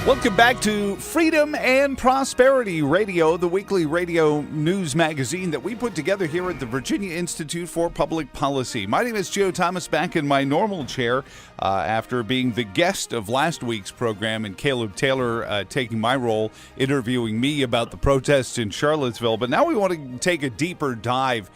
Welcome back to Freedom and Prosperity Radio, the weekly radio news magazine that we put together here at the Virginia Institute for Public Policy. My name is Joe Thomas, back in my normal chair after being the guest of last week's program, and Caleb Taylor taking my role, interviewing me about the protests in Charlottesville. But now we want to take a deeper dive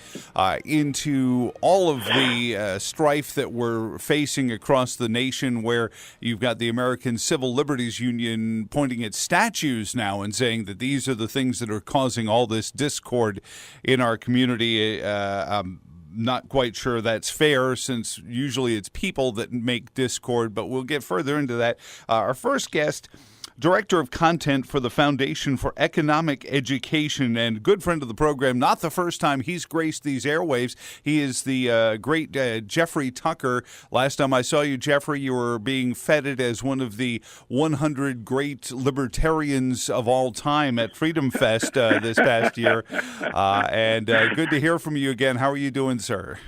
into all of the strife that we're facing across the nation, where you've got the American Civil Liberties Union pointing at statues now and saying that these are the things that are causing all this discord in our community. I'm not quite sure that's fair, since usually it's people that make discord, but we'll get further into that. Our first guest, Director of Content for the Foundation for Economic Education and good friend of the program. Not the first time he's graced these airwaves. He is the great Jeffrey Tucker. Last time I saw you, Jeffrey, you were being feted as one of the 100 great libertarians of all time at Freedom Fest this past year. And good to hear from you again. How are you doing, sir?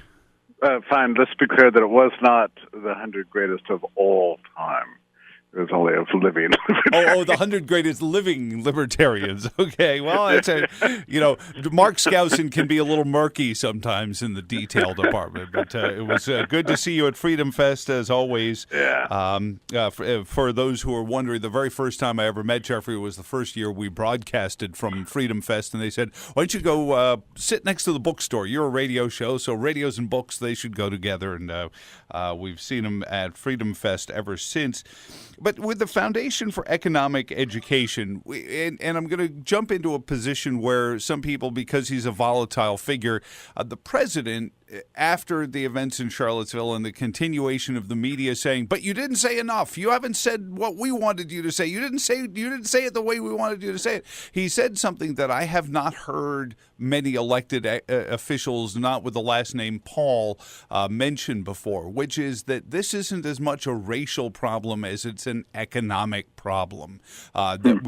Fine. Let's be clear that it was not the 100 greatest of all time. It was only of living. the 100 greatest living libertarians. Okay, well, it's Mark Skousen can be a little murky sometimes in the detail department, but it was good to see you at Freedom Fest, as always. Yeah. For those who are wondering, the very first time I ever met Jeffrey was the first year we broadcasted from Freedom Fest, and they said, why don't you go sit next to the bookstore? You're a radio show, so radios and books, they should go together, and we've seen him at Freedom Fest ever since. But with the Foundation for Economic Education, and I'm going to jump into a position where some people, because he's a volatile figure, the president, after the events in Charlottesville and the continuation of the media saying, but you didn't say enough. You haven't said what we wanted you to say. You didn't say it the way we wanted you to say it. He said something that I have not heard many elected officials, not with the last name Paul, mention before, which is that this isn't as much a racial problem as it's an economic problem. That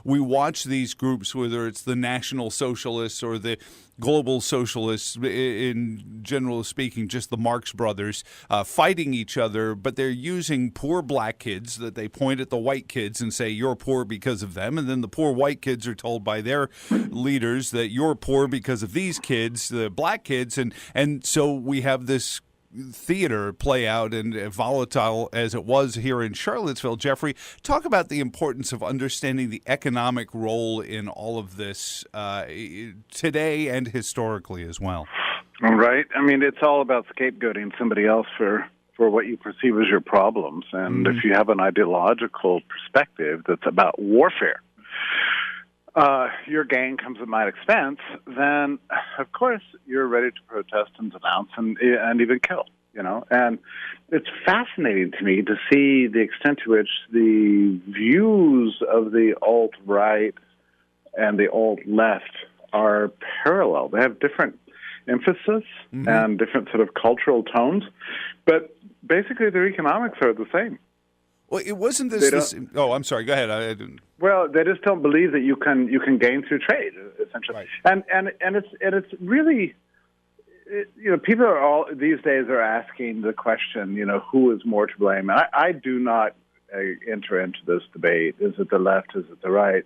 we watch these groups, whether it's the National Socialists or the global socialists, in general speaking, just the Marx brothers, fighting each other, but they're using poor black kids that they point at the white kids and say, you're poor because of them. And then the poor white kids are told by their leaders that you're poor because of these kids, the black kids. And so we have this theater play out, and volatile as it was here in Charlottesville. Jeffrey, talk about the importance of understanding the economic role in all of this today and historically as well. Right. I mean, it's all about scapegoating somebody else for what you perceive as your problems. And if you have an ideological perspective that's about warfare, your gain comes at my expense, then of course you're ready to protest and denounce and even kill, And it's fascinating to me to see the extent to which the views of the alt-right and the alt-left are parallel. They have different emphasis and different sort of cultural tones, but basically their economics are the same. Well, it wasn't this. Oh, I'm sorry. Go ahead. I didn't. Well, they just don't believe that you can gain through trade, essentially. Right. And it's really, people are all these days are asking the question, who is more to blame? And I do not enter into this debate. Is it the left? Is it the right?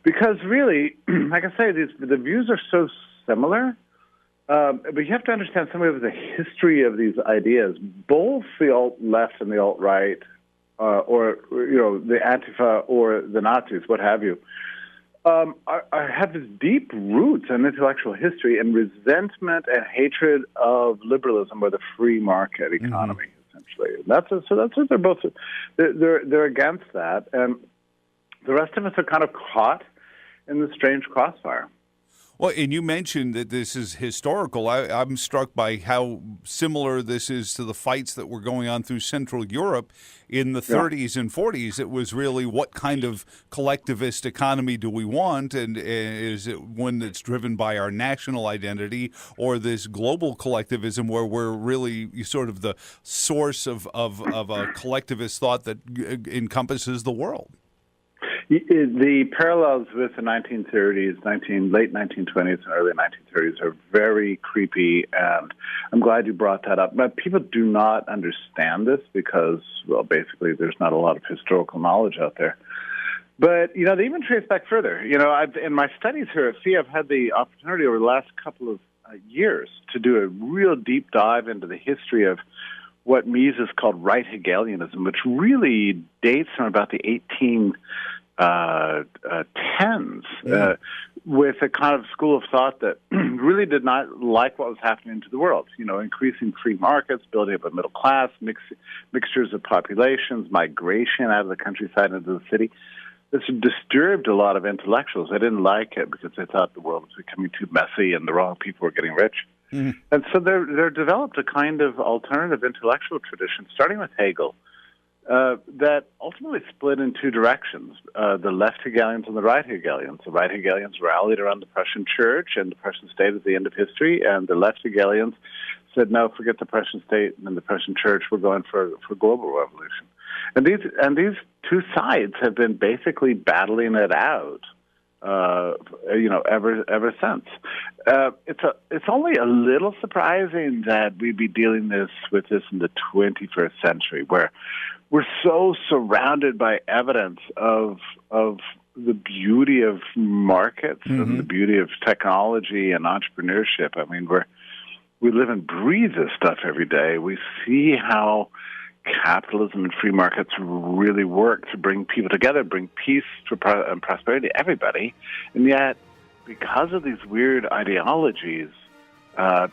Because really, like I say, the views are so similar. But you have to understand some of the history of these ideas. Both the alt-left and the alt-right, or the Antifa or the Nazis, what have you, have this deep roots in intellectual history and resentment and hatred of liberalism or the free market economy, essentially. That's what they're both. They're against that, and the rest of us are kind of caught in the strange crossfire. Well, and you mentioned that this is historical. I'm struck by how similar this is to the fights that were going on through Central Europe in the 30s and 40s. It was really, what kind of collectivist economy do we want? And is it one that's driven by our national identity, or this global collectivism where we're really sort of the source of a collectivist thought that encompasses the world? The parallels with the 1930s, late 1920s and early 1930s are very creepy, and I'm glad you brought that up. But people do not understand this because, well, basically there's not a lot of historical knowledge out there. But, they even trace back further. In my studies here at FEE, I've had the opportunity over the last couple of years to do a real deep dive into the history of what Mises called right Hegelianism, which really dates from about the 1810s, with a kind of school of thought that really did not like what was happening to the world. Increasing free markets, building up a middle class, mixtures of populations, migration out of the countryside into the city. This disturbed a lot of intellectuals. They didn't like it because they thought the world was becoming too messy and the wrong people were getting rich. Mm-hmm. And so there developed a kind of alternative intellectual tradition, starting with Hegel, that ultimately split in two directions, the left Hegelians and the right Hegelians. The right Hegelians rallied around the Prussian church and the Prussian state at the end of history, and the left Hegelians said, no, forget the Prussian state and the Prussian church, we're going for global revolution. And these two sides have been basically battling it out, ever since. It's only a little surprising that we'd be dealing with this in the 21st century, where we're so surrounded by evidence of the beauty of markets and the beauty of technology and entrepreneurship. I mean, we live and breathe this stuff every day. We see how capitalism and free markets really work to bring people together, bring peace and prosperity to everybody. And yet, because of these weird ideologies,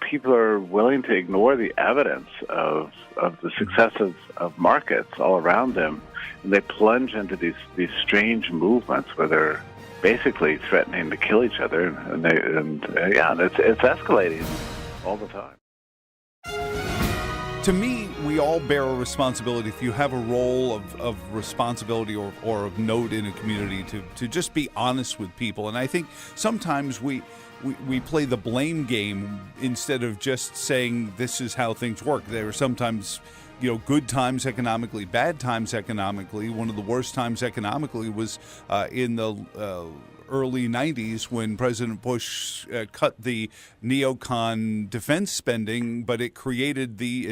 people are willing to ignore the evidence of the success of markets all around them, and they plunge into these strange movements where they're basically threatening to kill each other, and it's escalating all the time. To me, we all bear a responsibility. If you have a role of responsibility or of note in a community, to just be honest with people. And I think sometimes we play the blame game instead of just saying this is how things work. There are sometimes good times economically, bad times economically. One of the worst times economically was in the early 90s when President Bush cut the neocon defense spending, but it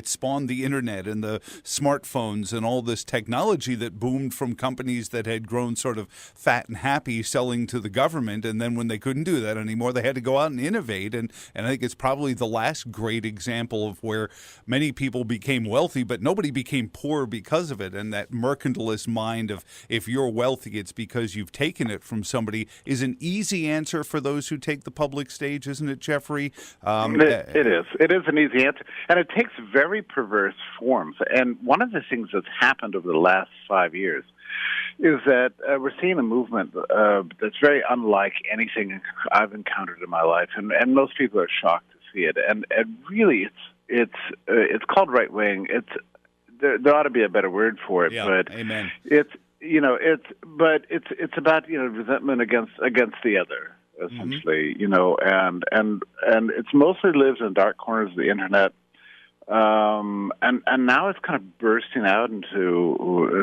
spawned the internet and the smartphones and all this technology that boomed from companies that had grown sort of fat and happy selling to the government. And then when they couldn't do that anymore, they had to go out and innovate. And I think it's probably the last great example of where many people became wealthy, but nobody became poor because of it. And that mercantilist mind of if you're wealthy, it's because you've taken it from somebody is an easy answer for those who take the public stage, isn't it, Jeffrey? It is. It is an easy answer. And it takes very perverse forms. And one of the things that's happened over the last 5 years is that we're seeing a movement that's very unlike anything I've encountered in my life. And most people are shocked to see it. And really, it's called right-wing. There ought to be a better word for it. Yeah, but amen. It's about resentment against the other, essentially, and it's mostly lives in dark corners of the internet, and now it's kind of bursting out into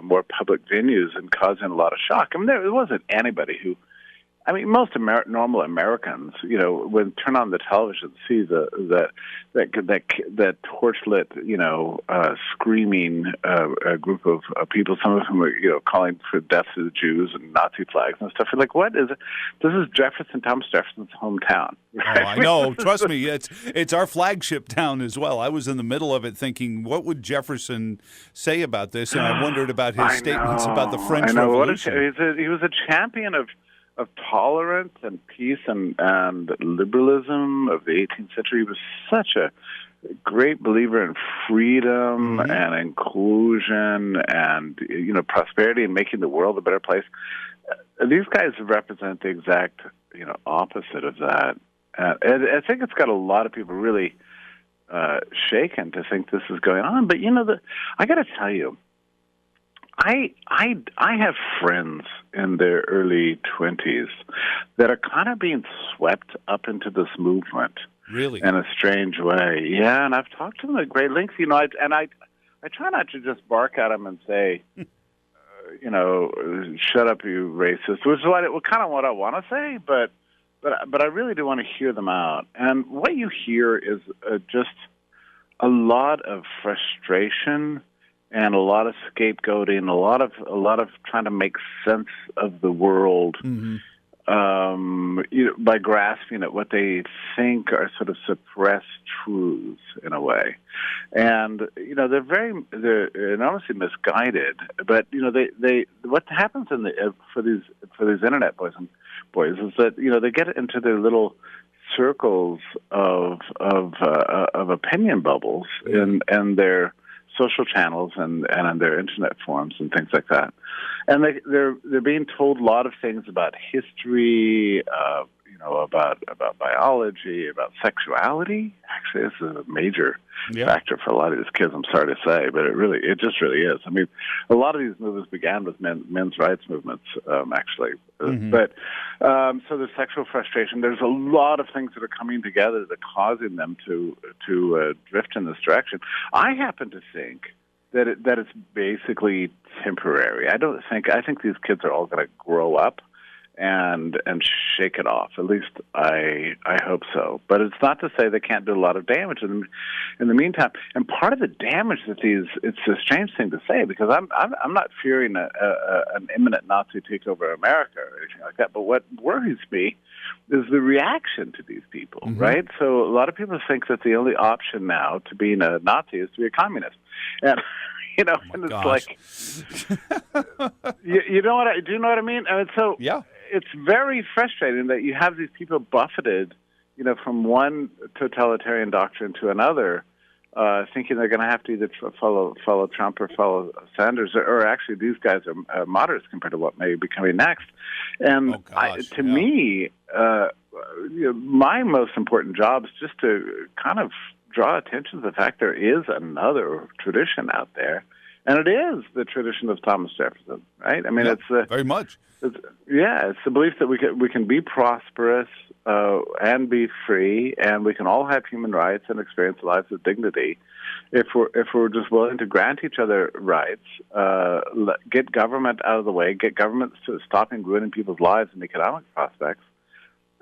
more public venues and causing a lot of shock. I mean, there wasn't anybody who. I mean, most normal Americans, when turn on the television, see that torchlit, screaming group of people, some of whom are, calling for death to the Jews and Nazi flags and stuff. You're like, what is it? This is Thomas Jefferson's hometown. Right? Oh, I know. Trust me, it's our flagship town as well. I was in the middle of it thinking, what would Jefferson say about this? And I wondered about his statements about the French Revolution. He was a champion of tolerance and peace and liberalism of the 18th century. He was such a great believer in freedom and inclusion and prosperity and making the world a better place. These guys represent the exact opposite of that. And I think it's got a lot of people really shaken to think this is going on. But I got to tell you, I have friends in their early 20s that are kind of being swept up into this movement. Really? In a strange way. Yeah, and I've talked to them at great length. I try not to just bark at them and say, shut up, you racist, which is kind of what I want to say, but I really do want to hear them out. And what you hear is just a lot of frustration and a lot of scapegoating, a lot of trying to make sense of the world. Mm-hmm. By grasping at what they think are sort of suppressed truths in a way, and they're enormously misguided. But they what happens for these internet boys is that they get into their little circles of opinion bubbles and their social channels and on their internet forums and things like that, and they're being told a lot of things about history, about biology, about sexuality. Actually, this is a major factor for a lot of these kids. I'm sorry to say, but it just really is. I mean, a lot of these movements began with men's rights movements, actually. Mm-hmm. But so there's sexual frustration. There's a lot of things that are coming together that are causing them to drift in this direction. I happen to think that it's basically temporary. I think these kids are all going to grow up and shake it off. At least I hope so. But it's not to say they can't do a lot of damage in the meantime. And part of the damage that it's a strange thing to say, because I'm not fearing an imminent Nazi takeover of America or anything like that. But what worries me is the reaction to these people, mm-hmm. right? So a lot of people think that the only option now to being a Nazi is to be a communist. And and it's gosh. like, do you know what I mean? I mean, so yeah. It's very frustrating that you have these people buffeted, from one totalitarian doctrine to another, thinking they're going to have to either follow Trump or follow Sanders, or actually these guys are moderates compared to what may be coming next. And to me, my most important job is just to kind of draw attention to the fact there is another tradition out there, and it is the tradition of Thomas Jefferson, right? I mean, it's very much. It's the belief that we can be prosperous and be free, and we can all have human rights and experience lives of dignity if we're just willing to grant each other rights, get government out of the way, get government to stopping ruining people's lives and economic prospects,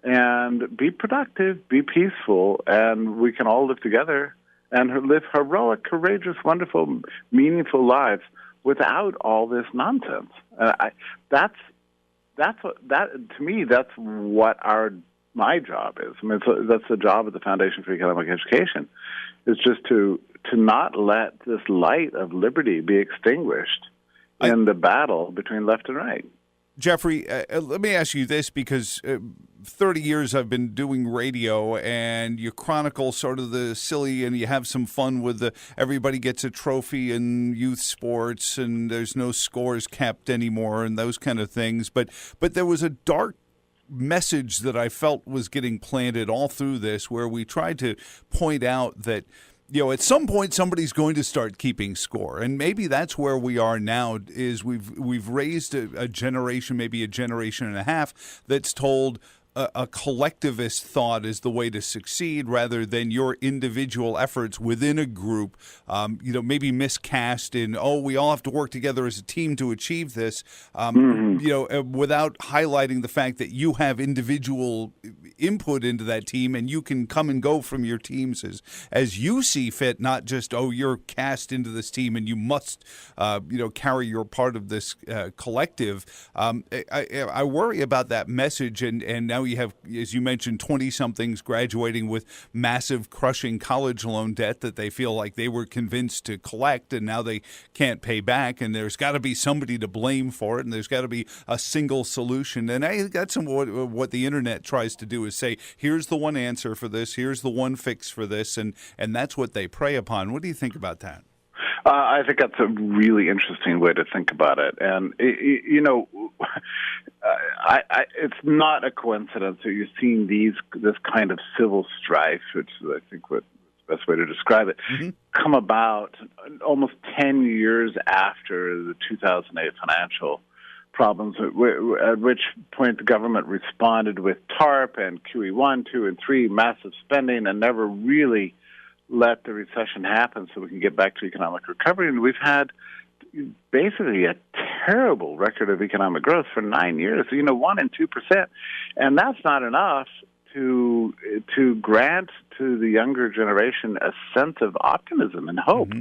and be productive, be peaceful, and we can all live together and live heroic, courageous, wonderful, meaningful lives without all this nonsense. To me, that's what my job is. I mean, that's the job of the Foundation for Economic Education, is just to not let this light of liberty be extinguished in the battle between left and right. Jeffrey, let me ask you this, because 30 years I've been doing radio, and you chronicle sort of the silly, and you have some fun with everybody gets a trophy in youth sports, and there's no scores kept anymore, and those kind of things. But there was a dark message that I felt was getting planted all through this, where we tried to point out that at some point somebody's going to start keeping score, and maybe that's where we are now. Is we've raised a generation, maybe a generation and a half, that's told a collectivist thought is the way to succeed, rather than your individual efforts within a group. Maybe miscast in, we all have to work together as a team to achieve this. Without highlighting the fact that you have individual input into that team, and you can come and go from your teams as you see fit, not just, you're cast into this team and you must, carry your part of this collective. I worry about that message, and now you have, as you mentioned, 20-somethings graduating with massive, crushing college loan debt that they feel like they were convinced to collect, and now they can't pay back, and there's got to be somebody to blame for it, and there's got to be a single solution. And I think that's what the internet tries to do, is say, here's the one answer for this, here's the one fix for this, and that's what they prey upon. What do you think about that? I think that's a really interesting way to think about it. And, it's not a coincidence that you're seeing this kind of civil strife, which is, I think, what's the best way to describe it, mm-hmm. come about almost 10 years after the 2008 financial problems, at which point the government responded with TARP and QE1, 2, and 3, massive spending, and never really let the recession happen so we can get back to economic recovery. And we've had basically a terrible record of economic growth for 9 years, 1% and 2%. And that's not enough to grant to the younger generation a sense of optimism and hope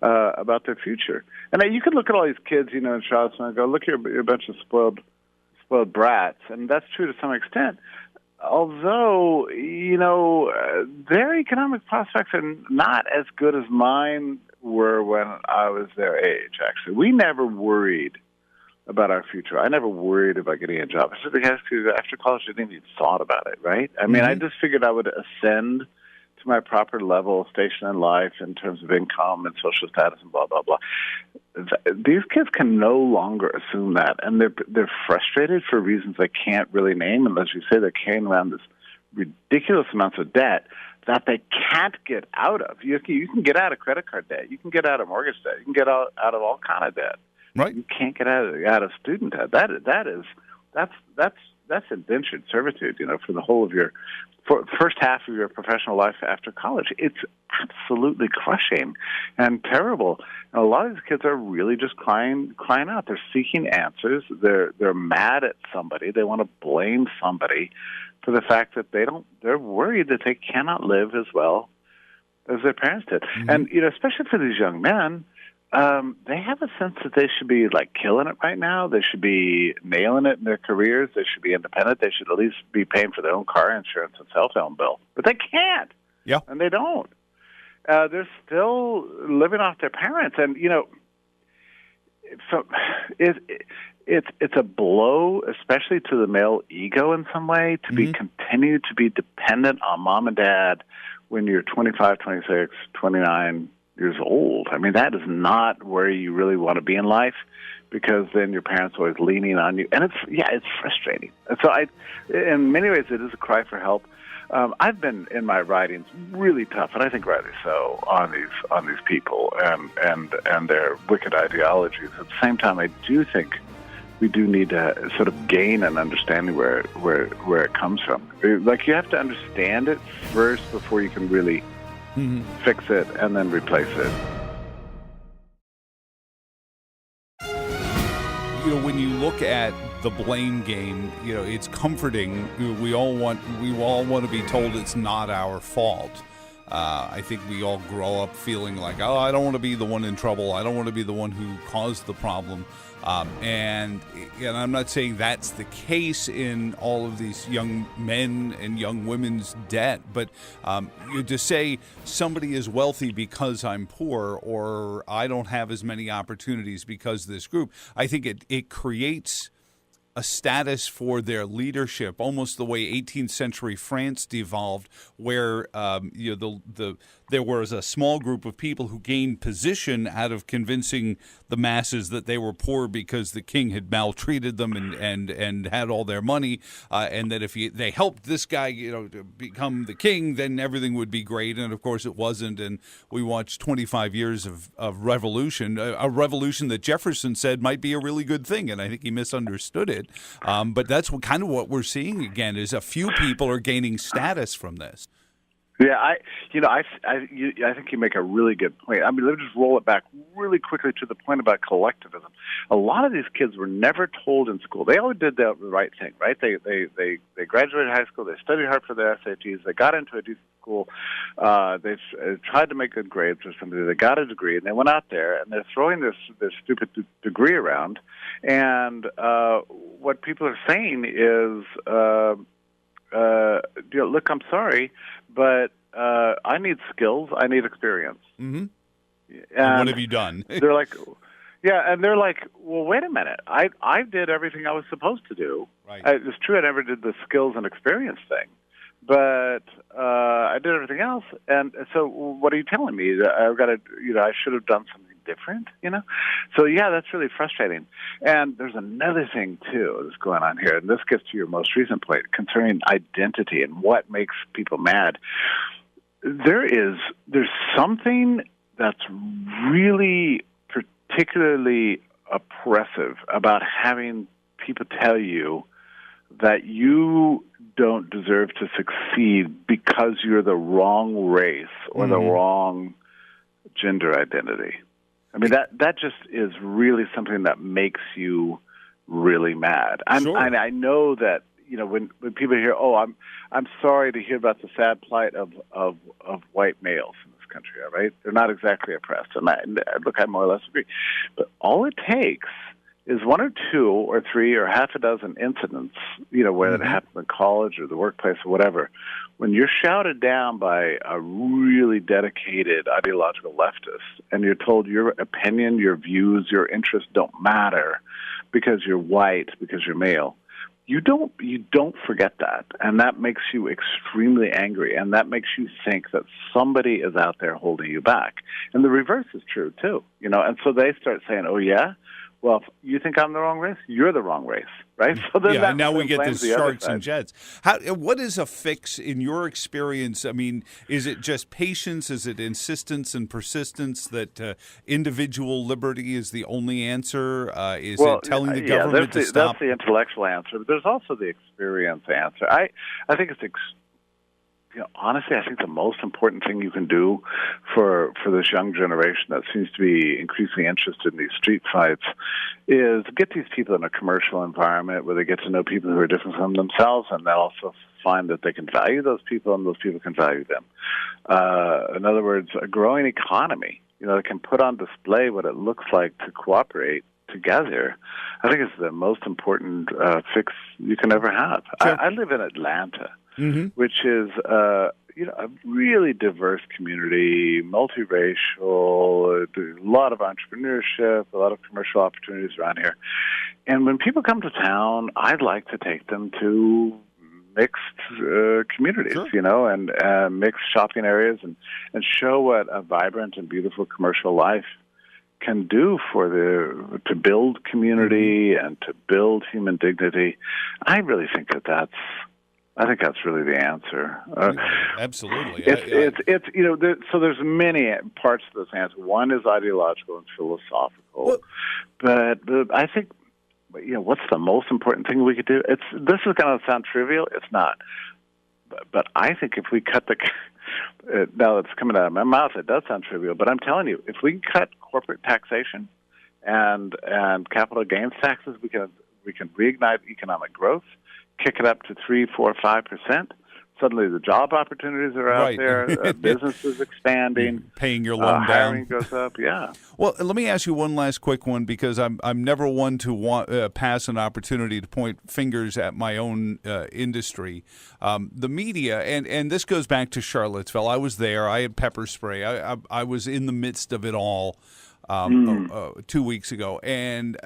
about their future. And you can look at all these kids, in Charlottesville and go, look, you're a bunch of spoiled brats, and that's true to some extent. Although, their economic prospects are not as good as mine were when I was their age, actually. We never worried about our future. I never worried about getting a job. Because after college, I didn't even thought about it, right? I mean, I just figured I would ascend to my proper level, station in life in terms of income and social status and blah, blah, blah. These kids can no longer assume that, and they're frustrated for reasons I can't really name, and as you say, they're carrying around this ridiculous amounts of debt that they can't get out of. You can get out of credit card debt. You can get out of mortgage debt. You can get out of all kind of debt. Right. You can't get out of student debt. That's indentured servitude. For the whole of for first half of your professional life after college. It's absolutely crushing and terrible. And a lot of these kids are really just crying out. They're seeking answers. They're mad at somebody. They want to blame somebody for the fact that they're worried that they cannot live as well as their parents did. And especially for these young men, they have a sense that they should be killing it right now. They should be nailing it in their careers. They should be independent. They should at least be paying for their own car insurance and cell phone bill. But they can't. Yeah. And they don't. They're still living off their parents. And, so it's a blow, especially to the male ego in some way, to be continue to be dependent on mom and dad when you're 25, 26, 29 years old. I mean, that is not where you really want to be in life, because then your parents are always leaning on you, and it's frustrating. And so in many ways, it is a cry for help. I've been in my writings really tough, and I think rightly so, on these people and their wicked ideologies. At the same time, I do think we do need to sort of gain an understanding where it comes from. You have to understand it first before you can really fix it and then replace it. When you look at the blame game, it's comforting. We all want to be told it's not our fault. I think we all grow up feeling like, I don't want to be the one in trouble. I don't want to be the one who caused the problem. And I'm not saying that's the case in all of these young men and young women's debt, but to say somebody is wealthy because I'm poor, or I don't have as many opportunities because of this group, I think it creates a status for their leadership, almost the way 18th century France devolved, where there was a small group of people who gained position out of convincing the masses that they were poor because the king had maltreated them and had all their money, and that if they helped this guy to become the king, then everything would be great. And of course it wasn't, and we watched 25 years of revolution, a revolution that Jefferson said might be a really good thing, and I think he misunderstood it. But that's kind of what we're seeing again, is a few people are gaining status from this. Yeah, I think you make a really good point. I mean, let me just roll it back really quickly to the point about collectivism. A lot of these kids were never told in school. They always did the right thing, right? They graduated high school. They studied hard for their SATs. They got into a decent school. They tried to make good grades or something. They got a degree, and they went out there, and they're throwing this stupid degree around. And what people are saying is, look, I'm sorry, but I need skills. I need experience. Mm-hmm. And what have you done? They're like, well, wait a minute. I did everything I was supposed to do. Right. It's true I never did the skills and experience thing, but I did everything else. And so what are you telling me? I've got to, I should have done something different, So, yeah, that's really frustrating. And there's another thing, too, that's going on here, and this gets to your most recent point concerning identity and what makes people mad. There's something that's really particularly oppressive about having people tell you that you don't deserve to succeed because you're the wrong race or the wrong gender identity. I mean, that just is really something that makes you really mad. Sure. I know that, when people hear, "Oh, I'm sorry to hear about the sad plight of white males in this country," all right? They're not exactly oppressed, and I more or less agree. But all it takes is one or two or three or half a dozen incidents, whether it happened in college or the workplace or whatever, when you're shouted down by a really dedicated ideological leftist and you're told your opinion, your views, your interests don't matter because you're white, because you're male, you don't forget that, and that makes you extremely angry, and that makes you think that somebody is out there holding you back. And the reverse is true too, and so they start saying, "Oh yeah, well, if you think I'm the wrong race, you're the wrong race," right? So then and now we get this sharks and jets. What is a fix in your experience? I mean, is it just patience? Is it insistence and persistence that individual liberty is the only answer? Is it telling the government to stop? That's the intellectual answer, but there's also the experience answer. I think it's honestly, I think the most important thing you can do for this young generation that seems to be increasingly interested in these street fights is get these people in a commercial environment where they get to know people who are different from themselves, and they'll also find that they can value those people and those people can value them. In other words, a growing economy, that can put on display what it looks like to cooperate together, I think is the most important fix you can ever have. Sure. I live in Atlanta, which is a really diverse community, multiracial, a lot of entrepreneurship, a lot of commercial opportunities around here. And when people come to town, I'd like to take them to mixed communities, sure. And mixed shopping areas, and show what a vibrant and beautiful commercial life can do to build community and to build human dignity. I really think that's really the answer. Absolutely. So there's many parts to this answer. One is ideological and philosophical, but I think, what's the most important thing we could do? This is going to sound trivial. It's not. But I think if we cut now it's coming out of my mouth, it does sound trivial, but I'm telling you, if we can cut corporate taxation and capital gains taxes, we can reignite economic growth, kick it up to 3%, 4%, 5%. Suddenly the job opportunities are out there, businesses expanding, paying your loan hiring down goes up, yeah. Well, let me ask you one last quick one, because I'm never one to pass an opportunity to point fingers at my own industry. The media, and this goes back to Charlottesville. I was there. I had pepper spray. I was in the midst of it all 2 weeks ago, and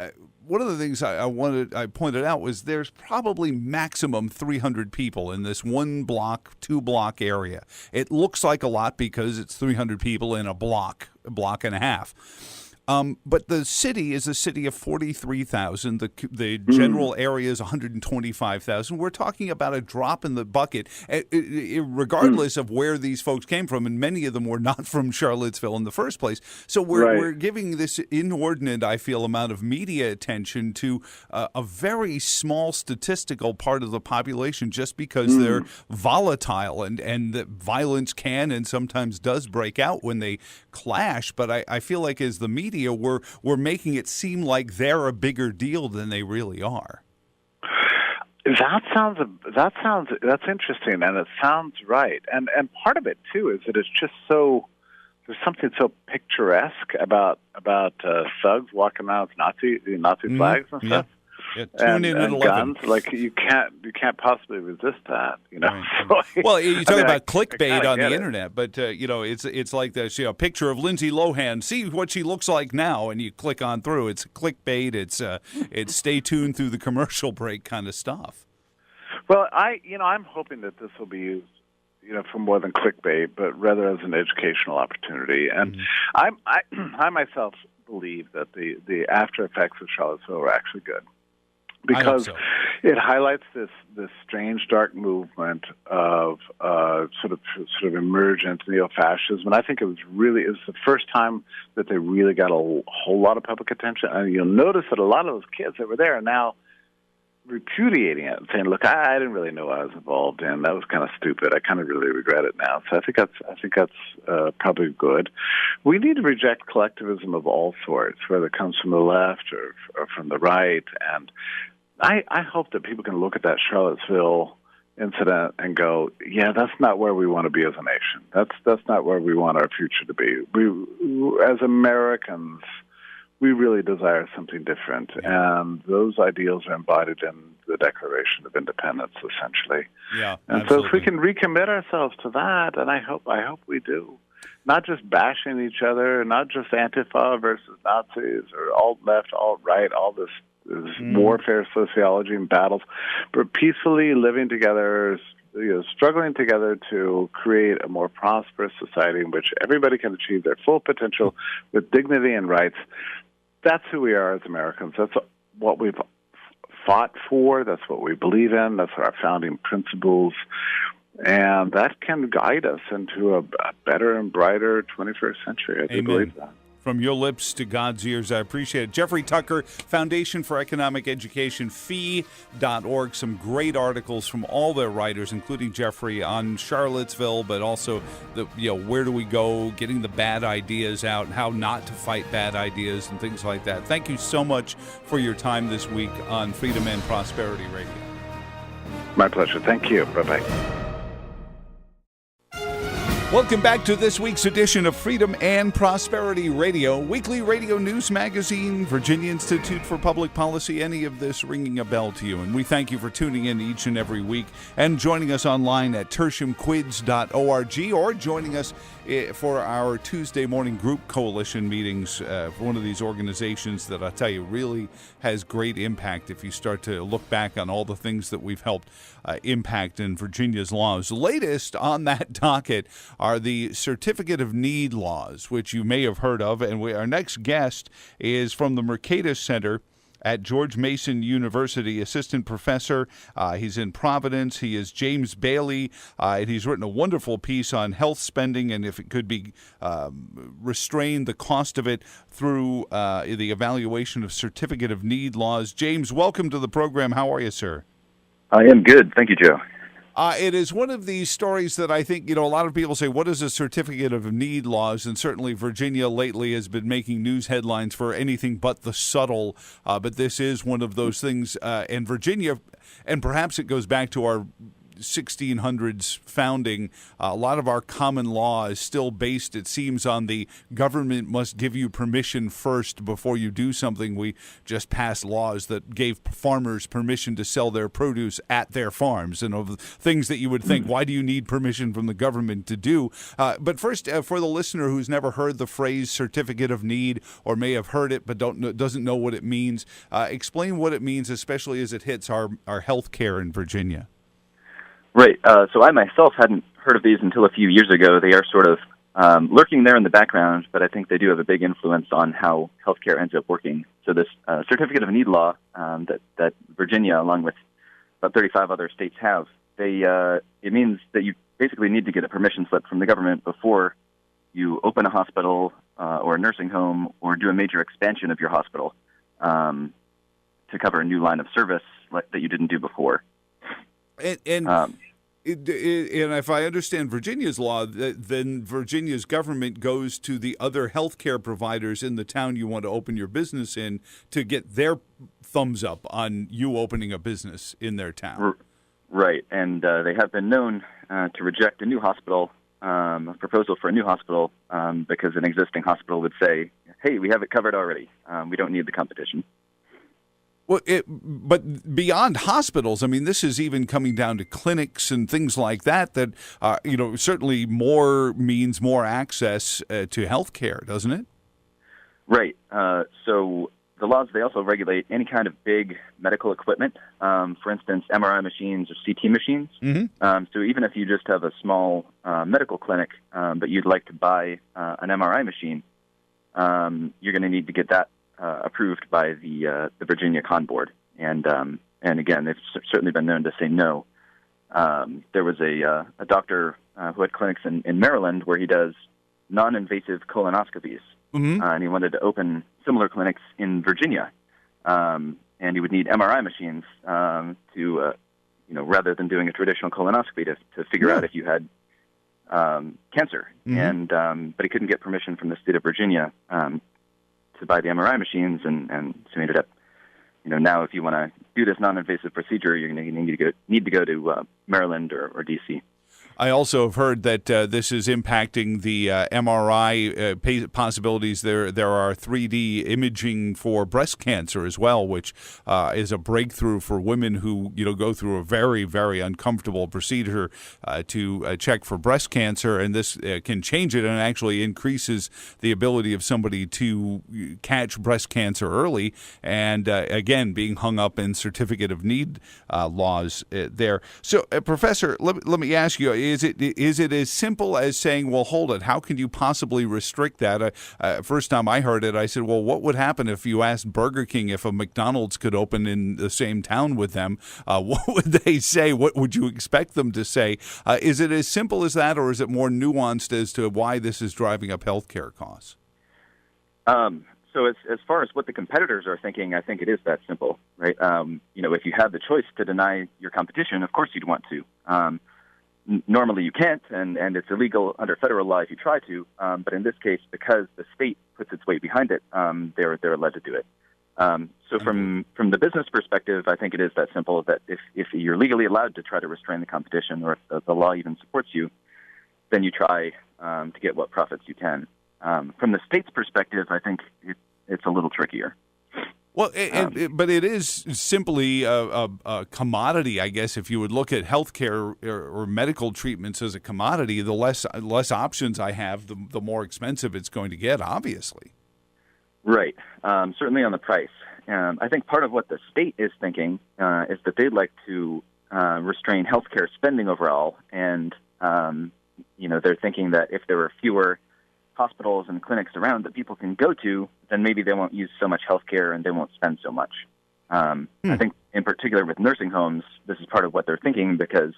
one of the things I pointed out was there's probably maximum 300 people in this 1 block, 2 block area. It looks like a lot because it's 300 people in a block and a half. But the city is a city of 43,000. The general area is 125,000. We're talking about a drop in the bucket, regardless of where these folks came from, and many of them were not from Charlottesville in the first place. So we're giving this inordinate, I feel, amount of media attention to a very small statistical part of the population just because they're volatile, and that violence can and sometimes does break out when they clash. But I feel like as the media, we're making it seem like they're a bigger deal than they really are. That's interesting, and it sounds right. And part of it too is that it's just there's something so picturesque about thugs walking around with Nazi flags and stuff. Yeah, tune in at 11. Guns, like you can't possibly resist that, Right. Well, you talk about clickbait on the internet, but it's like this, picture of Lindsay Lohan. See what she looks like now, and you click on through. It's clickbait. It's stay tuned through the commercial break kind of stuff. Well, I'm hoping that this will be used, for more than clickbait, but rather as an educational opportunity. And I myself believe that the after effects of Charlottesville are actually good, because it highlights this strange dark movement of sort of emergent neo-fascism, and I think it was the first time that they really got a whole lot of public attention. And you'll notice that a lot of those kids that were there are now repudiating it and saying, "Look, I didn't really know what I was involved in. That was kind of stupid. I kind of really regret it now." So I think that's probably good. We need to reject collectivism of all sorts, whether it comes from the left or from the right, and I hope that people can look at that Charlottesville incident and go, yeah, that's not where we want to be as a nation. That's not where we want our future to be. We, as Americans, we really desire something different, and those ideals are embodied in the Declaration of Independence, essentially. Yeah, and absolutely. so if we can recommit ourselves to that, and I hope we do, not just bashing each other, not just Antifa versus Nazis or alt-left, alt-right, all this warfare sociology and battles, but peacefully living together, struggling together to create a more prosperous society in which everybody can achieve their full potential with dignity and rights. That's who we are as Americans. That's what we've fought for. That's what we believe in. That's our founding principles. And that can guide us into a better and brighter 21st century. I do believe that. From your lips to God's ears, I appreciate it. Jeffrey Tucker, Foundation for Economic Education, fee.org. Some great articles from all their writers, including Jeffrey, on Charlottesville, but also where do we go, getting the bad ideas out, and how not to fight bad ideas and things like that. Thank you so much for your time this week on Freedom and Prosperity Radio. My pleasure. Thank you. Bye-bye. Welcome back to this week's edition of Freedom and Prosperity Radio, weekly radio news magazine, Virginia Institute for Public Policy. Any of this ringing a bell to you? And we thank you for tuning in each and every week and joining us online at tertiumquids.org, or joining us for our Tuesday morning group coalition meetings for one of these organizations that I tell you really has great impact if you start to look back on all the things that we've helped impact in Virginia's laws. The latest on that docket are the Certificate of Need laws, which you may have heard of. And our next guest is from the Mercatus Center at George Mason University, assistant professor. He's in Providence. He is James Bailey, and he's written a wonderful piece on health spending and if it could be restrained, the cost of it through the evaluation of Certificate of Need laws. James, welcome to the program. How are you, sir? I am good. Thank you, Joe. It is one of these stories that I think, a lot of people say, what is a Certificate of Need laws? And certainly Virginia lately has been making news headlines for anything but the subtle. But this is one of those things. And Virginia, and perhaps it goes back to our 1600s founding, a lot of our common law is still based, it seems, on the government must give you permission first before you do something. We just passed laws that gave farmers permission to sell their produce at their farms, and of things that you would think, why do you need permission from the government to do? But first, for the listener who's never heard the phrase Certificate of Need, or may have heard it but doesn't know what it means, explain what it means, especially as it hits our health care in Virginia. Right. So I myself hadn't heard of these until a few years ago. They are sort of lurking there in the background, but I think they do have a big influence on how healthcare ends up working. So this Certificate of Need law that Virginia, along with about 35 other states, have, it means that you basically need to get a permission slip from the government before you open a hospital or a nursing home or do a major expansion of your hospital to cover a new line of service that you didn't do before. And if I understand Virginia's law, then Virginia's government goes to the other healthcare providers in the town you want to open your business in to get their thumbs up on you opening a business in their town. Right, and they have been known to reject a new hospital, a proposal for a new hospital, because an existing hospital would say, hey, we have it covered already. We don't need the competition. Well, but beyond hospitals, I mean, this is even coming down to clinics and things like that, certainly more means more access to health care, doesn't it? Right. So the laws, they also regulate any kind of big medical equipment, for instance, MRI machines or CT machines. Mm-hmm. So even if you just have a small medical clinic, but you'd like to buy an MRI machine, you're going to need to get that approved by the Virginia Con Board, and again, they've certainly been known to say no. There was a doctor who had clinics in Maryland where he does non-invasive colonoscopies, mm-hmm. And he wanted to open similar clinics in Virginia, and he would need MRI machines to, rather than doing a traditional colonoscopy to figure out if you had cancer, mm-hmm. But he couldn't get permission from the state of Virginia to buy the MRI machines, and so he ended up now if you want to do this non-invasive procedure, you're going to need to go to Maryland or D.C. I also have heard that this is impacting the MRI possibilities. There are 3D imaging for breast cancer as well, which is a breakthrough for women who go through a very, very uncomfortable procedure to check for breast cancer, and this can change it and actually increases the ability of somebody to catch breast cancer early. And again, being hung up in certificate of need laws there. So, Professor, let me ask you. Is it as simple as saying, well, hold it, how can you possibly restrict that? First time I heard it, I said, well, what would happen if you asked Burger King if a McDonald's could open in the same town with them? What would they say? What would you expect them to say? Is it as simple as that, or is it more nuanced as to why this is driving up healthcare costs? So as far as what the competitors are thinking, I think it is that simple, right? If you have the choice to deny your competition, of course you'd want to. Normally you can't, and it's illegal under federal law if you try to. But in this case, because the state puts its weight behind it, they're allowed to do it. So from the business perspective, I think it is that simple, that if you're legally allowed to try to restrain the competition, or if the law even supports you, then you try to get what profits you can. From the state's perspective, I think it's a little trickier. Well, but it is simply a commodity, I guess. If you would look at healthcare or medical treatments as a commodity, the less options I have, the more expensive it's going to get, obviously. Right. Certainly on the price. I think part of what the state is thinking is that they'd like to restrain healthcare spending overall, and they're thinking that if there were fewer hospitals and clinics around that people can go to, then maybe they won't use so much healthcare and they won't spend so much. I think in particular with nursing homes, this is part of what they're thinking, because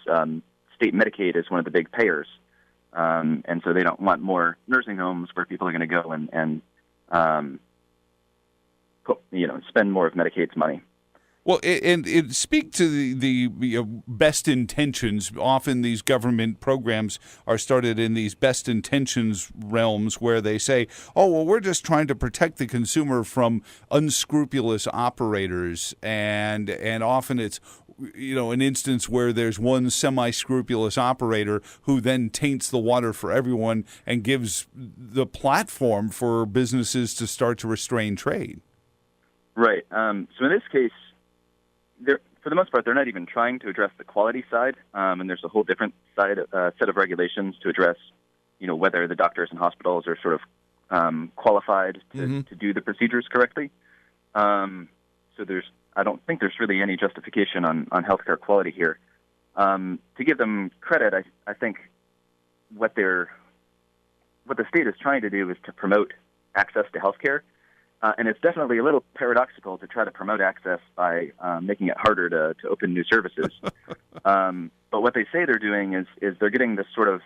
state Medicaid is one of the big payers. And so they don't want more nursing homes where people are going to go and spend more of Medicaid's money. Well, and speak to the best intentions. Often these government programs are started in these best intentions realms where they say, oh, well, we're just trying to protect the consumer from unscrupulous operators. And often it's, an instance where there's one semi-scrupulous operator who then taints the water for everyone and gives the platform for businesses to start to restrain trade. Right. So in this case, for the most part, they're not even trying to address the quality side, and there's a whole different set of regulations to address, whether the doctors and hospitals are sort of qualified to do the procedures correctly. So I don't think there's really any justification on healthcare quality here. To give them credit, I think what the state is trying to do is to promote access to healthcare. And it's definitely a little paradoxical to try to promote access by making it harder to open new services. But what they say they're doing is they're getting this sort of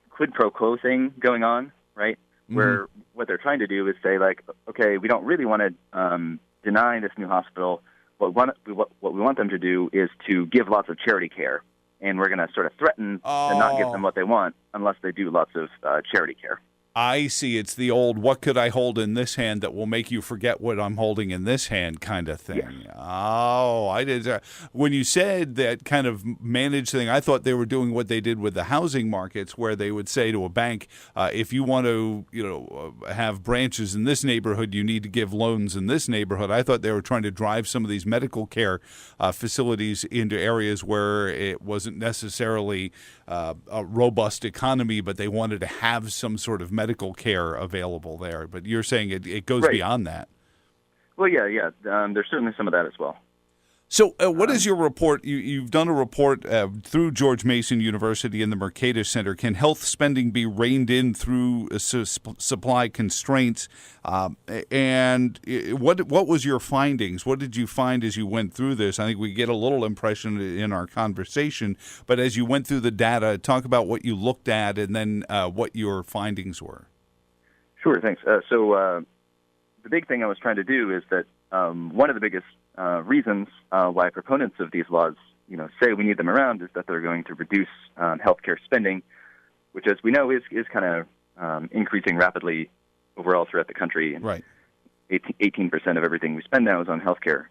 quid pro quo thing going on, right? Where what they're trying to do is say, like, okay, we don't really want to deny this new hospital. What we want them to do is to give lots of charity care. And we're going to sort of threaten to not give them what they want unless they do lots of charity care. I see. It's the old, what could I hold in this hand that will make you forget what I'm holding in this hand kind of thing. Yes. Oh, I did. When you said that kind of managed thing, I thought they were doing what they did with the housing markets, where they would say to a bank, if you want to, have branches in this neighborhood, you need to give loans in this neighborhood. I thought they were trying to drive some of these medical care facilities into areas where it wasn't necessarily a robust economy, but they wanted to have some sort of medical care available there. But you're saying it goes right. beyond that. Well, yeah. There's certainly some of that as well. So what is your report? You've done a report through George Mason University and the Mercatus Center. Can health spending be reined in through supply constraints? And what was your findings? What did you find as you went through this? I think we get a little impression in our conversation, but as you went through the data, talk about what you looked at and then what your findings were. Sure, thanks. So the big thing I was trying to do is that one of the biggest reasons why proponents of these laws, say we need them around is that they're going to reduce healthcare spending, which, as we know, is kind of increasing rapidly overall throughout the country. And, right. 18% of everything we spend now is on healthcare.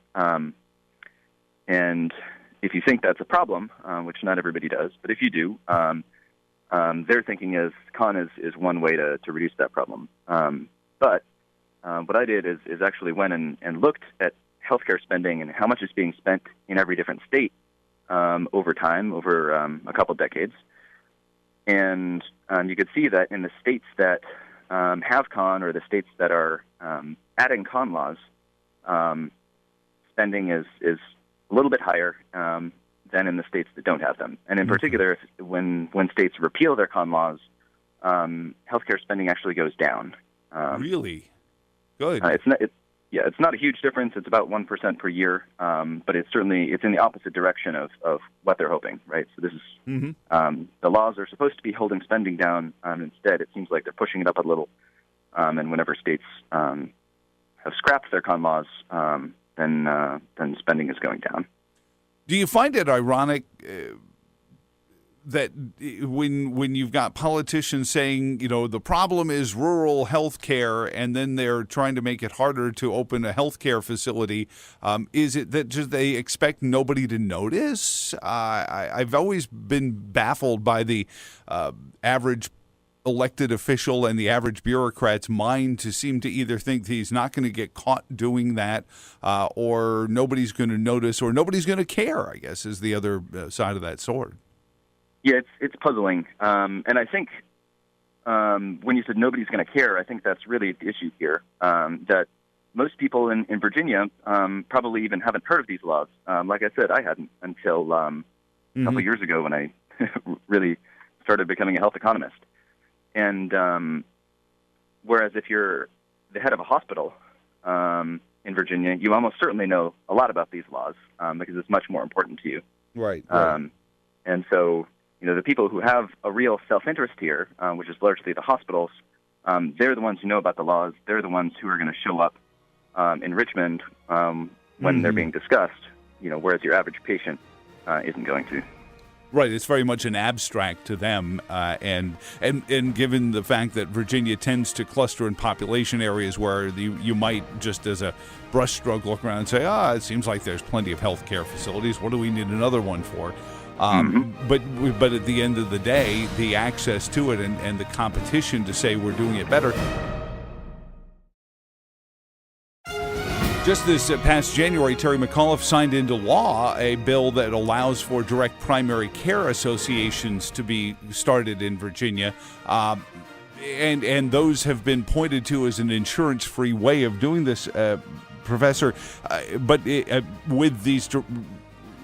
And if you think that's a problem, which not everybody does, but if you do, their thinking is con is one way to reduce that problem. But what I did is actually went and looked at healthcare spending and how much is being spent in every different state over time, over a couple of decades. And you could see that in the states that have con, or the states that are adding con laws, spending is a little bit higher than in the states that don't have them. And in particular, when states repeal their con laws, healthcare spending actually goes down. Really? Good. It's not a huge difference. It's about 1% per year, but it's in the opposite direction of what they're hoping, right? So this is the laws are supposed to be holding spending down. Instead, it seems like they're pushing it up a little. And whenever states have scrapped their con laws, then spending is going down. Do you find it ironic that when you've got politicians saying, the problem is rural health care, and then they're trying to make it harder to open a health care facility, is it that just they expect nobody to notice? I've always been baffled by the average elected official and the average bureaucrat's mind to seem to either think that he's not going to get caught doing that, or nobody's going to notice, or nobody's going to care, I guess, is the other side of that sword. Yeah, it's puzzling. And I think when you said nobody's going to care, I think that's really the issue here, that most people in Virginia probably even haven't heard of these laws. Like I said, I hadn't until a couple of years ago when I really started becoming a health economist. And whereas if you're the head of a hospital in Virginia, you almost certainly know a lot about these laws because it's much more important to you. Right. And so, the people who have a real self-interest here, which is largely the hospitals, they're the ones who know about the laws. They're the ones who are going to show up in Richmond when they're being discussed, whereas your average patient isn't going to. Right, it's very much an abstract to them, and given the fact that Virginia tends to cluster in population areas where you might just as a brushstroke look around and say, it seems like there's plenty of health care facilities. What do we need another one for? But at the end of the day, the access to it and the competition to say we're doing it better. Just this past January, Terry McAuliffe signed into law a bill that allows for direct primary care associations to be started in Virginia. And those have been pointed to as an insurance-free way of doing this, Professor. But with these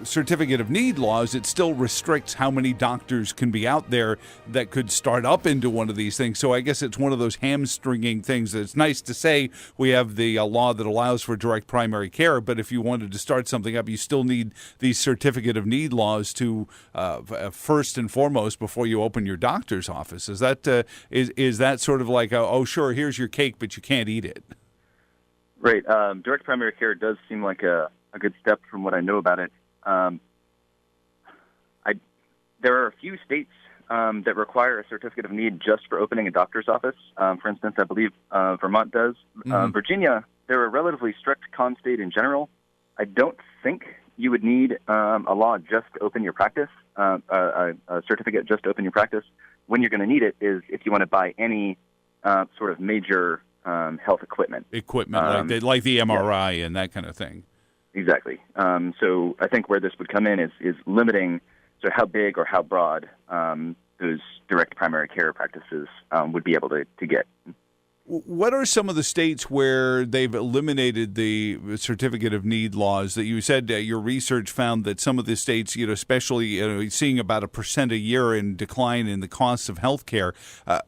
certificate of need laws, it still restricts how many doctors can be out there that could start up into one of these things. So I guess it's one of those hamstringing things. It's nice to say we have the law that allows for direct primary care, but if you wanted to start something up, you still need these certificate of need laws to first and foremost before you open your doctor's office. Is that is that sort of like, oh, sure, here's your cake, but you can't eat it? Right. Direct primary care does seem like a good step from what I know about it. There are a few states that require a certificate of need just for opening a doctor's office. For instance, I believe Vermont does. Virginia, they're a relatively strict con state in general. I don't think you would need a law just to open your practice, a certificate just to open your practice. When you're going to need it is if you want to buy any sort of major health equipment. Like the MRI and that kind of thing. Exactly. So I think where this would come in is limiting how big or how broad those direct primary care practices would be able to get. What are some of the states where they've eliminated the certificate of need laws that you said your research found that some of the states, especially seeing about 1% a year in decline in the costs of health care?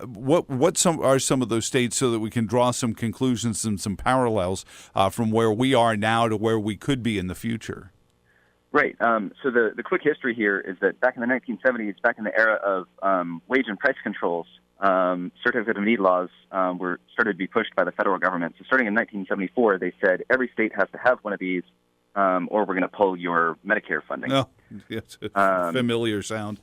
What are some of those states so that we can draw some conclusions and some parallels from where we are now to where we could be in the future? Right. So the quick history here is that back in the 1970s, back in the era of wage and price controls, certificate of need laws were started to be pushed by the federal government. So starting in 1974, they said every state has to have one of these, or we're going to pull your Medicare funding. Oh, yes, familiar sound.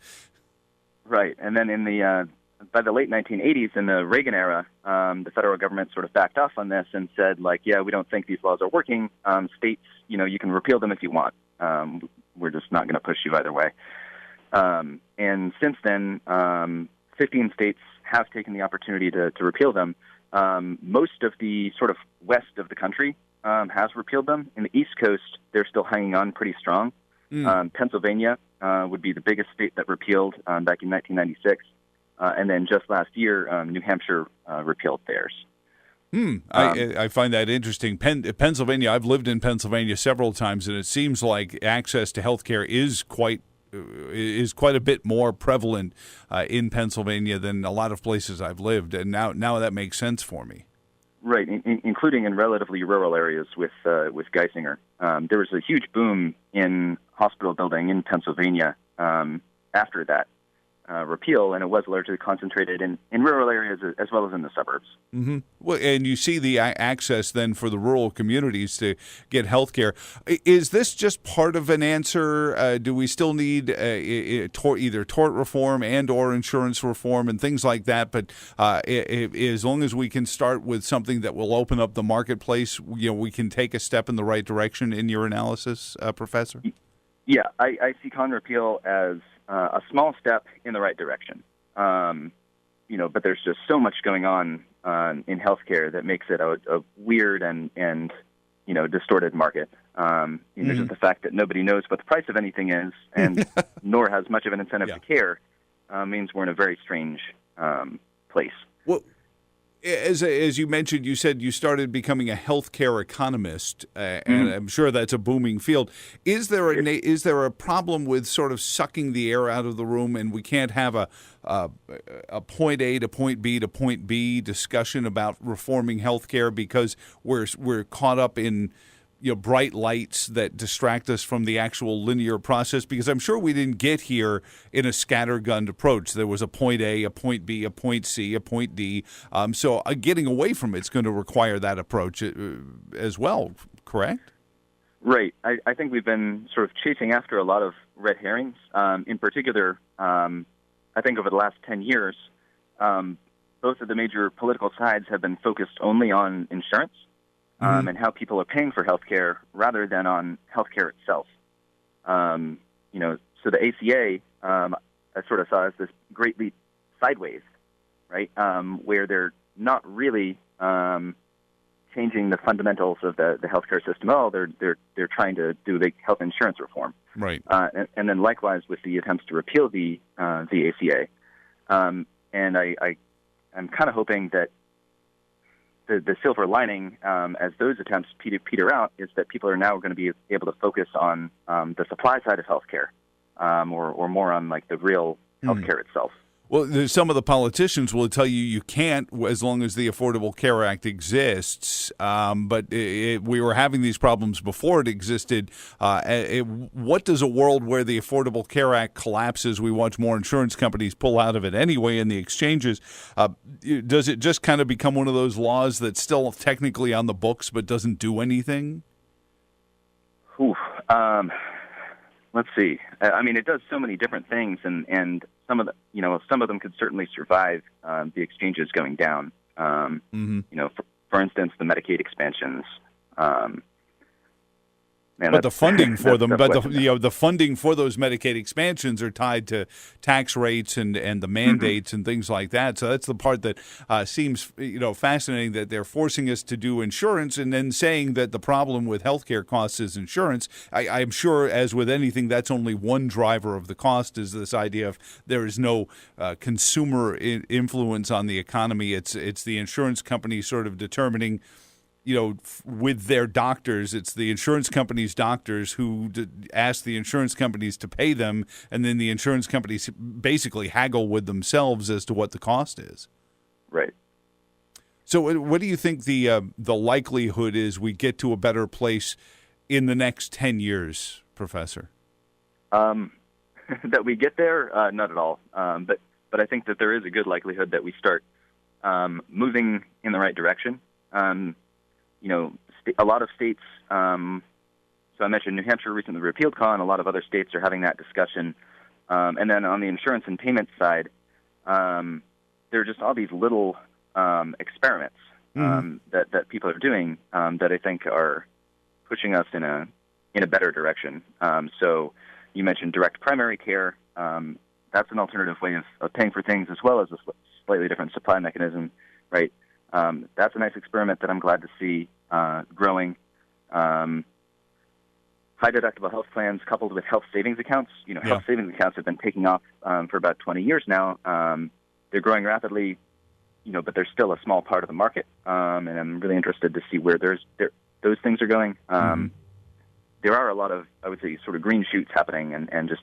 Right, and then in the by the late 1980s, in the Reagan era, the federal government sort of backed off on this and said, like, yeah, we don't think these laws are working. States, you can repeal them if you want. We're just not going to push you either way. And since then, 15 states have taken the opportunity to repeal them. Most of the sort of west of the country has repealed them. In the East Coast, they're still hanging on pretty strong. Pennsylvania would be the biggest state that repealed back in 1996. And then just last year, New Hampshire repealed theirs. I find that interesting. Pennsylvania, I've lived in Pennsylvania several times, and it seems like access to health care is quite a bit more prevalent in Pennsylvania than a lot of places I've lived, and now that makes sense for me. Right, including in relatively rural areas with Geisinger. There was a huge boom in hospital building in Pennsylvania after that repeal, and it was largely concentrated in rural areas as well as in the suburbs. Mm-hmm. Well, and you see the access then for the rural communities to get health care. Is this just part of an answer? Do we still need either tort reform and or insurance reform and things like that? But as long as we can start with something that will open up the marketplace, we can take a step in the right direction in your analysis, Professor? Yeah, I see con repeal as a small step in the right direction. But there's just so much going on in healthcare that makes it a weird and distorted market. Just the fact that nobody knows what the price of anything is, and nor has much of an incentive to care, means we're in a very strange place. Well, as you mentioned, you said you started becoming a healthcare economist, and I'm sure that's a booming field. Is there a problem with sort of sucking the air out of the room, and we can't have a point A to point B to point B discussion about reforming healthcare because we're caught up in bright lights that distract us from the actual linear process? Because I'm sure we didn't get here in a scattergun approach. There was a point A, a point B, a point C, a point D. So getting away from it's going to require that approach as well, correct? Right. I think we've been sort of chasing after a lot of red herrings. In particular, I think over the last 10 years, both of the major political sides have been focused only on insurance. And how people are paying for healthcare rather than on healthcare itself. So the ACA, I sort of saw as this great leap sideways, right? Where they're not really changing the fundamentals of the healthcare system at all. They're trying to do the health insurance reform, right? And then likewise with the attempts to repeal the ACA. And I'm kind of hoping that the silver lining, as those attempts peter out, is that people are now going to be able to focus on the supply side of healthcare, or more on like the real healthcare itself. Well, some of the politicians will tell you can't as long as the Affordable Care Act exists. But we were having these problems before it existed. What does a world where the Affordable Care Act collapses, we watch more insurance companies pull out of it anyway in the exchanges, does it just kind of become one of those laws that's still technically on the books but doesn't do anything? Let's see. I mean, it does so many different things, and some of them could certainly survive the exchanges going down. For instance, the Medicaid expansions. But the funding for them, the funding for those Medicaid expansions are tied to tax rates and the mandates and things like that. So that's the part that seems fascinating, that they're forcing us to do insurance and then saying that the problem with healthcare costs is insurance. I'm sure, as with anything, that's only one driver of the cost, is this idea of there is no consumer influence on the economy. It's the insurance company sort of determining. With their doctors, it's the insurance company's doctors who ask the insurance companies to pay them, and then the insurance companies basically haggle with themselves as to what the cost is. Right. So what do you think the likelihood is we get to a better place in the next 10 years, Professor? That we get there? Not at all. But I think that there is a good likelihood that we start moving in the right direction. A lot of states, so I mentioned New Hampshire recently repealed con, a lot of other states are having that discussion. And then on the insurance and payment side, there are just all these little experiments that people are doing that I think are pushing us in a better direction. So you mentioned direct primary care. That's an alternative way of paying for things, as well as a slightly different supply mechanism, right? That's a nice experiment that I'm glad to see growing. High deductible health plans coupled with health savings accounts. Health savings accounts have been taking off for about 20 years now. They're growing rapidly, but they're still a small part of the market. And I'm really interested to see where those things are going. There are a lot of, I would say, sort of green shoots happening, and just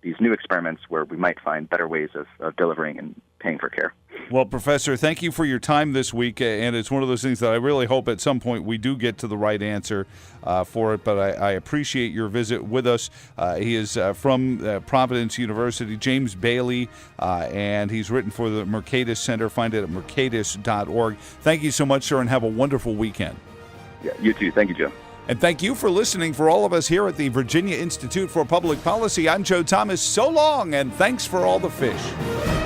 these new experiments where we might find better ways of delivering and paying for care. Well, Professor, thank you for your time this week, and it's one of those things that I really hope at some point we do get to the right answer for it, but I appreciate your visit with us. He is from Providence University, James Bailey, and he's written for the Mercatus Center. Find it at mercatus.org. Thank you so much, sir, and have a wonderful weekend. Yeah, you too. Thank you, Joe. And thank you for listening. For all of us here at the Virginia Institute for Public Policy, I'm Joe Thomas. So long, and thanks for all the fish.